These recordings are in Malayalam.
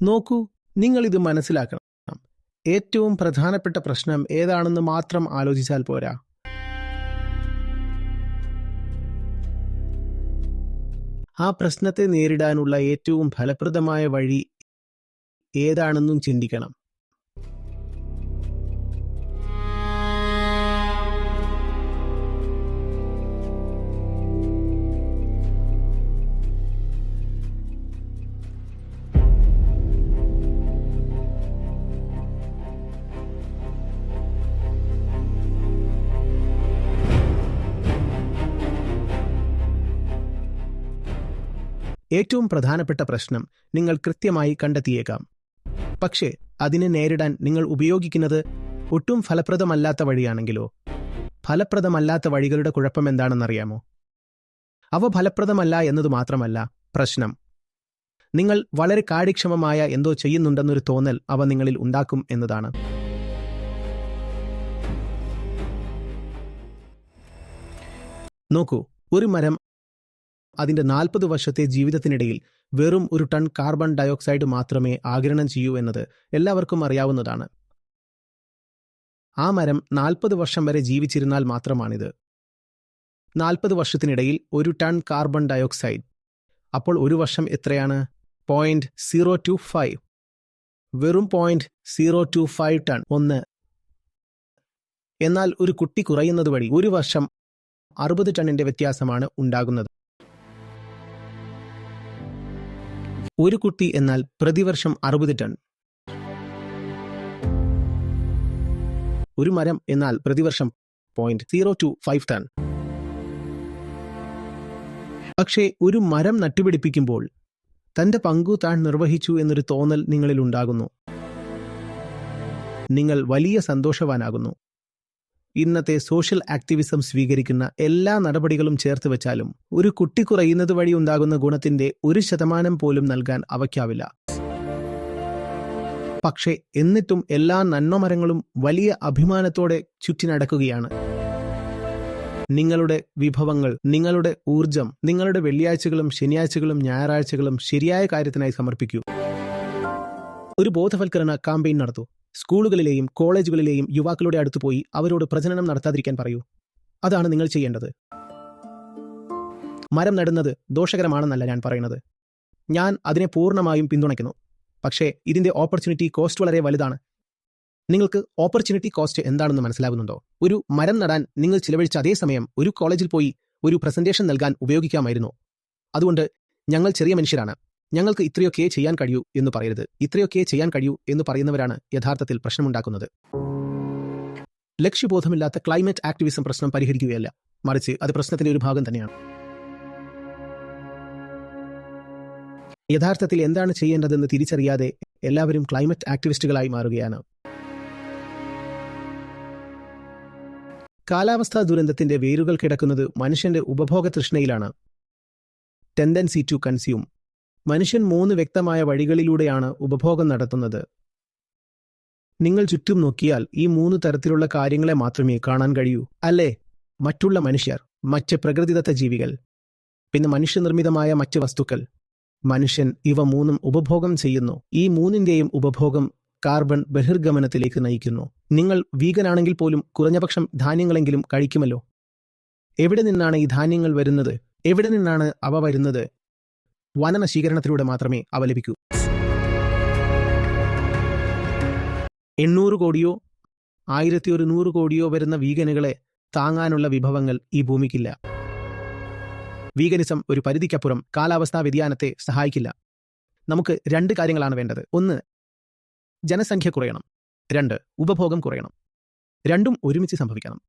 നോക്കൂ, നിങ്ങളിത് മനസ്സിലാക്കണം. ഏറ്റവും പ്രധാനപ്പെട്ട പ്രശ്നം ഏതാണെന്ന് മാത്രം ആലോചിച്ചാൽ പോരാ. ആ പ്രശ്നത്തെ നേരിടാനുള്ള ഏറ്റവും ഫലപ്രദമായ വഴി ഏതാണെന്നും ചിന്തിക്കണം. ഏറ്റവും പ്രധാനപ്പെട്ട പ്രശ്നം നിങ്ങൾ കൃത്യമായി കണ്ടെത്തിയേക്കാം. പക്ഷേ അതിനെ നേരിടാൻ നിങ്ങൾ ഉപയോഗിക്കുന്നത് ഒട്ടും ഫലപ്രദമല്ലാത്ത വഴിയാണെങ്കിലോ? ഫലപ്രദമല്ലാത്ത വഴികളുടെ കുഴപ്പം എന്താണെന്നറിയാമോ? അവ ഫലപ്രദമല്ല എന്നതു മാത്രമല്ല പ്രശ്നം. നിങ്ങൾ വളരെ കാര്യക്ഷമമായ എന്തോ ചെയ്യുന്നുണ്ടെന്നൊരു തോന്നൽ അവ നിങ്ങളിൽ ഉണ്ടാക്കും എന്നതാണ്. നോക്കൂ, ഒരു മരം അതിന്റെ 40 വർഷത്തെ ജീവിതത്തിനിടയിൽ വെറും 1 ടൺ കാർബൺ ഡയോക്സൈഡ് മാത്രമേ ആഗിരണം ചെയ്യൂ എന്നത് എല്ലാവർക്കും അറിയാവുന്നതാണ്. ആ മരം 40 വർഷം വരെ ജീവിച്ചിരുന്നാൽ മാത്രമാണിത്. 40 വർഷത്തിനിടയിൽ 1 ടൺ കാർബൺ ഡയോക്സൈഡ്. അപ്പോൾ ഒരു വർഷം എത്രയാണ്? 0.025. വെറും 0.025 ടൺ. 1. എന്നാൽ ഒരു കുട്ടി കുറയുന്നത് വഴി ഒരു വർഷം 60 ടണ്ണിന്റെ വ്യത്യാസമാണ് ഉണ്ടാകുന്നത്. ഒരു കുട്ടി എന്നാൽ പ്രതിവർഷം 60 ടൺ. ഒരു മരം എന്നാൽ പ്രതിവർഷം 0.025 ടൺ. പക്ഷേ ഒരു മരം നട്ടുപിടിപ്പിക്കുമ്പോൾ തന്റെ പങ്കു താൻ നിർവഹിച്ചു എന്നൊരു തോന്നൽ നിങ്ങളിൽ ഉണ്ടാകുന്നു. നിങ്ങൾ വലിയ സന്തോഷവാനാകുന്നു. ഇന്നത്തെ സോഷ്യൽ ആക്ടിവിസം സ്വീകരിക്കുന്ന എല്ലാ നടപടികളും ചേർത്ത് വെച്ചാലും ഒരു കുട്ടി കുറയുന്നത് വഴി ഉണ്ടാകുന്ന ഗുണത്തിന്റെ 1% പോലും നൽകാൻ അവയ്ക്കാവില്ല. പക്ഷേ എന്നിട്ടും എല്ലാ നന്മമരങ്ങളും വലിയ അഭിമാനത്തോടെ ചുറ്റി നടക്കുകയാണ്. നിങ്ങളുടെ വിഭവങ്ങൾ, നിങ്ങളുടെ ഊർജം, നിങ്ങളുടെ വെള്ളിയാഴ്ചകളും ശനിയാഴ്ചകളും ഞായറാഴ്ചകളും ശരിയായ കാര്യത്തിനായി സമർപ്പിക്കൂ. ഒരു ബോധവൽക്കരണ കാമ്പയിൻ നടത്തൂ. സ്കൂളുകളിലെയും കോളേജുകളിലെയും യുവാക്കളുടെ അടുത്ത് പോയി അവരോട് പ്രജനനം നടത്താതിരിക്കാൻ പറയൂ. അതാണ് നിങ്ങൾ ചെയ്യേണ്ടത്. മരം നടുന്നത് ദോഷകരമാണെന്നല്ല ഞാൻ പറയുന്നത്. ഞാൻ അതിനെ പൂർണ്ണമായും പിന്തുണയ്ക്കുന്നു. പക്ഷേ ഇതിന്റെ ഓപ്പർച്യൂണിറ്റി കോസ്റ്റ് വളരെ വലുതാണ്. നിങ്ങൾക്ക് ഓപ്പർച്യൂണിറ്റി കോസ്റ്റ് എന്താണെന്ന് മനസ്സിലാകുന്നുണ്ടോ? ഒരു മരം നടാൻ നിങ്ങൾ ചിലവഴിച്ച അതേ സമയം ഒരു കോളേജിൽ പോയി ഒരു പ്രസന്റേഷൻ നൽകാൻ ഉപയോഗിക്കാമായിരുന്നു. അതുകൊണ്ട് ഞങ്ങൾ ചെറിയ മനുഷ്യരാണ്, ഞങ്ങൾക്ക് ഇത്രയൊക്കെ ചെയ്യാൻ കഴിയൂ എന്ന് പറയരുത്. ഇത്രയൊക്കെ ചെയ്യാൻ കഴിയൂ എന്ന് പറയുന്നവരാണ് യഥാർത്ഥത്തിൽ പ്രശ്നമുണ്ടാക്കുന്നത്. ലക്ഷ്യബോധമില്ലാത്ത ക്ലൈമറ്റ് ആക്ടിവിസം പ്രശ്നം പരിഹരിക്കുകയല്ല, മറിച്ച് അത് പ്രശ്നത്തിന്റെ ഒരു ഭാഗം തന്നെയാണ്. യഥാർത്ഥത്തിൽ എന്താണ് ചെയ്യേണ്ടതെന്ന് തിരിച്ചറിയാതെ എല്ലാവരും ക്ലൈമറ്റ് ആക്ടിവിസ്റ്റുകളായി മാറുകയാണ്. കാലാവസ്ഥാ ദുരന്തത്തിന്റെ വേരുകൾ കിടക്കുന്നത് മനുഷ്യന്റെ ഉപഭോഗ തൃഷ്ണയിലാണ്. Tendency to consume. മനുഷ്യൻ 3 വ്യക്തമായ വഴികളിലൂടെയാണ് ഉപഭോഗം നടത്തുന്നത്. നിങ്ങൾ ചുറ്റും നോക്കിയാൽ ഈ 3 തരത്തിലുള്ള കാര്യങ്ങളെ മാത്രമേ കാണാൻ കഴിയൂ, അല്ലേ? മറ്റുള്ള മനുഷ്യർ, മറ്റ് പ്രകൃതിദത്ത ജീവികൾ, പിന്നെ മനുഷ്യനിർമ്മിതമായ മറ്റ് വസ്തുക്കൾ. മനുഷ്യൻ ഇവ 3ഉം ഉപഭോഗം ചെയ്യുന്നു. ഈ 3ന്റെയും ഉപഭോഗം കാർബൺ ബഹിർഗമനത്തിലേക്ക് നയിക്കുന്നു. നിങ്ങൾ വീഗനാണെങ്കിൽ പോലും കുറഞ്ഞപക്ഷം ധാന്യങ്ങളെങ്കിലും കഴിക്കുമല്ലോ. എവിടെ നിന്നാണ് ഈ ധാന്യങ്ങൾ വരുന്നത്? എവിടെ നിന്നാണ് അവ വരുന്നത്? വനനശീകരണത്തിലൂടെ മാത്രമേ അവ ലഭിക്കൂ. 800 കോടിയോ 1100 കോടിയോ വരുന്ന വീഗനുകളെ താങ്ങാനുള്ള വിഭവങ്ങൾ ഈ ഭൂമിക്കില്ല. വീഗനിസം ഒരു പരിധിക്കപ്പുറം കാലാവസ്ഥാ വ്യതിയാനത്തെ സഹായിക്കില്ല. നമുക്ക് 2 കാര്യങ്ങളാണ് വേണ്ടത്. 1, ജനസംഖ്യ കുറയണം. 2, ഉപഭോഗം കുറയണം. രണ്ടും ഒരുമിച്ച് സംഭവിക്കണം.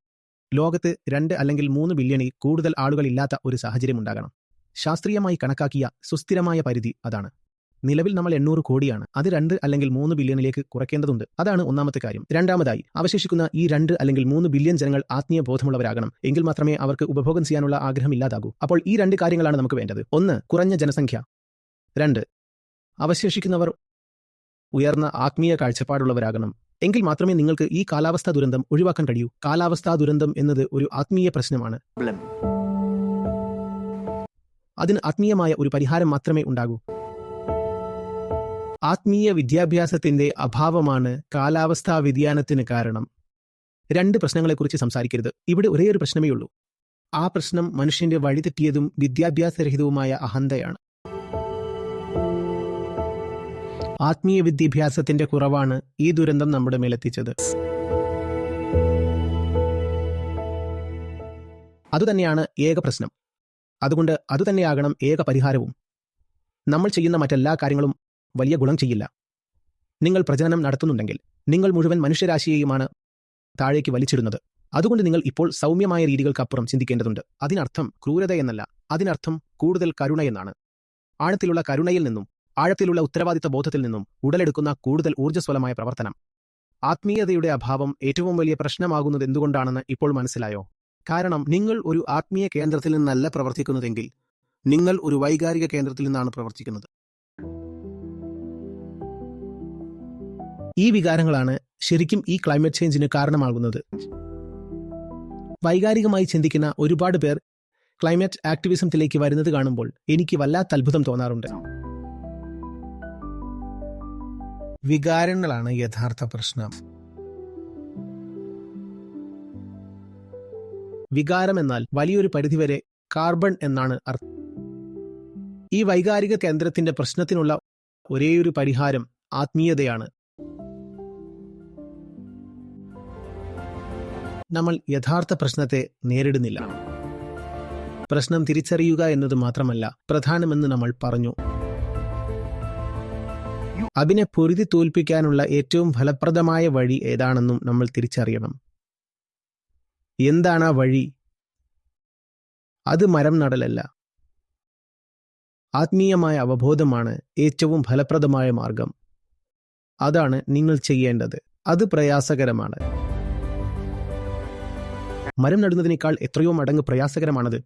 ലോകത്ത് 2 അല്ലെങ്കിൽ 3 ബില്യണിൽ കൂടുതൽ ആളുകളില്ലാത്ത ഒരു സാഹചര്യം ഉണ്ടാകണം. ശാസ്ത്രീയമായി കണക്കാക്കിയ സുസ്ഥിരമായ പരിധി അതാണ്. നിലവിൽ നമ്മൾ 800 കോടിയാണ്. അത് 2 അല്ലെങ്കിൽ 3 ബില്യണിലേക്ക് കുറയ്ക്കേണ്ടതുണ്ട്. അതാണ് ഒന്നാമത്തെ കാര്യം. രണ്ടാമതായി, അവശേഷിക്കുന്ന ഈ 2 അല്ലെങ്കിൽ 3 ബില്യൺ ജനങ്ങൾ ആത്മീയ ബോധമുള്ളവരാകണം. എങ്കിൽ മാത്രമേ അവർക്ക് ഉപഭോഗം ചെയ്യാനുള്ള ആഗ്രഹം ഇല്ലാതാകൂ. അപ്പോൾ ഈ 2 കാര്യങ്ങളാണ് നമുക്ക് വേണ്ടത്. 1, കുറഞ്ഞ ജനസംഖ്യ. 2, അവശേഷിക്കുന്നവർ ഉയർന്ന ആത്മീയ കാഴ്ചപ്പാടുള്ളവരാകണം. എങ്കിൽ മാത്രമേ നിങ്ങൾക്ക് ഈ കാലാവസ്ഥാ ദുരന്തം ഒഴിവാക്കാൻ കഴിയൂ. കാലാവസ്ഥാ ദുരന്തം എന്നത് ഒരു ആത്മീയ പ്രശ്നമാണ്. അതിന് ആത്മീയമായ ഒരു പരിഹാരം മാത്രമേ ഉണ്ടാകൂ. ആത്മീയ വിദ്യാഭ്യാസത്തിന്റെ അഭാവമാണ് കാലാവസ്ഥാ വ്യതിയാനത്തിന് കാരണം. 2 പ്രശ്നങ്ങളെക്കുറിച്ച് സംസാരിക്കരുത്. ഇവിടെ ഒരേയൊരു പ്രശ്നമേ ഉള്ളൂ. ആ പ്രശ്നം മനുഷ്യന്റെ വഴിതെറ്റിയതും വിദ്യാഭ്യാസരഹിതവുമായ അഹന്തയാണ്. ആത്മീയ വിദ്യാഭ്യാസത്തിന്റെ കുറവാണ് ഈ ദുരന്തം നമ്മുടെ മേലെത്തിച്ചത്. അതുതന്നെയാണ് ഏക പ്രശ്നം. അതുകൊണ്ട് അതുതന്നെയാകണം ഏക പരിഹാരവും. നമ്മൾ ചെയ്യുന്ന മറ്റെല്ലാ കാര്യങ്ങളും വലിയ ഗുണം ചെയ്യില്ല. നിങ്ങൾ പ്രജനനം നടത്തുന്നുണ്ടെങ്കിൽ നിങ്ങൾ മുഴുവൻ മനുഷ്യരാശിയെയുമാണ് താഴേക്ക് വലിച്ചിടുന്നത്. അതുകൊണ്ട് നിങ്ങൾ ഇപ്പോൾ സൗമ്യമായ രീതികൾക്കപ്പുറം ചിന്തിക്കേണ്ടതുണ്ട്. അതിനർത്ഥം ക്രൂരത എന്നല്ല, അതിനർത്ഥം കൂടുതൽ കരുണയെന്നാണ്. ആഴത്തിലുള്ള കരുണയിൽ നിന്നും ആഴത്തിലുള്ള ഉത്തരവാദിത്ത ബോധത്തിൽ നിന്നും ഉടലെടുക്കുന്ന കൂടുതൽ ഊർജ്ജസ്വലമായ പ്രവർത്തനം. ആത്മീയതയുടെ അഭാവം ഏറ്റവും വലിയ പ്രശ്നമാകുന്നത് എന്തുകൊണ്ടാണെന്ന് ഇപ്പോൾ മനസ്സിലായോ? കാരണം നിങ്ങൾ ഒരു ആത്മീയ കേന്ദ്രത്തിൽ നിന്നല്ല പ്രവർത്തിക്കുന്നതെങ്കിൽ നിങ്ങൾ ഒരു വൈകാരിക കേന്ദ്രത്തിൽ നിന്നാണ് പ്രവർത്തിക്കുന്നത്. ഈ വികാരങ്ങളാണ് ശരിക്കും ഈ ക്ലൈമറ്റ് ചേഞ്ചിന് കാരണമാകുന്നത്. വൈകാരികമായി ചിന്തിക്കുന്ന ഒരുപാട് പേർ ക്ലൈമറ്റ് ആക്ടിവിസത്തിലേക്ക് വരുന്നത് കാണുമ്പോൾ എനിക്ക് വല്ലാത്ത അത്ഭുതം തോന്നാറുണ്ട്. വികാരങ്ങളാണ് യഥാർത്ഥ പ്രശ്നം. വികാരം എന്നാൽ വലിയൊരു പരിധിവരെ കാർബൺ എന്നാണ് അർത്ഥം. ഈ വൈകാരിക കേന്ദ്രത്തിന്റെ പ്രശ്നത്തിനുള്ള ഒരേയൊരു പരിഹാരം ആത്മീയതയാണ്. നമ്മൾ യഥാർത്ഥ പ്രശ്നത്തെ നേരിടുന്നില്ല. പ്രശ്നം തിരിച്ചറിയുക എന്നത് മാത്രമല്ല പ്രധാനമെന്ന് നമ്മൾ പറഞ്ഞു. അതിനെ പൊരുതി തോൽപ്പിക്കാനുള്ള ഏറ്റവും ഫലപ്രദമായ വഴി ഏതാണെന്നും നമ്മൾ തിരിച്ചറിയണം. എന്താണ് ആ വഴി? അത് മരം നടലല്ല. ആത്മീയമായ അവബോധമാണ് ഏറ്റവും ഫലപ്രദമായ മാർഗം. അതാണ് നിങ്ങൾ ചെയ്യേണ്ടത്. അത് പ്രയാസകരമാണ്. മരം നടുന്നതിനേക്കാൾ എത്രയോ മടങ്ങ് പ്രയാസകരമാണത്.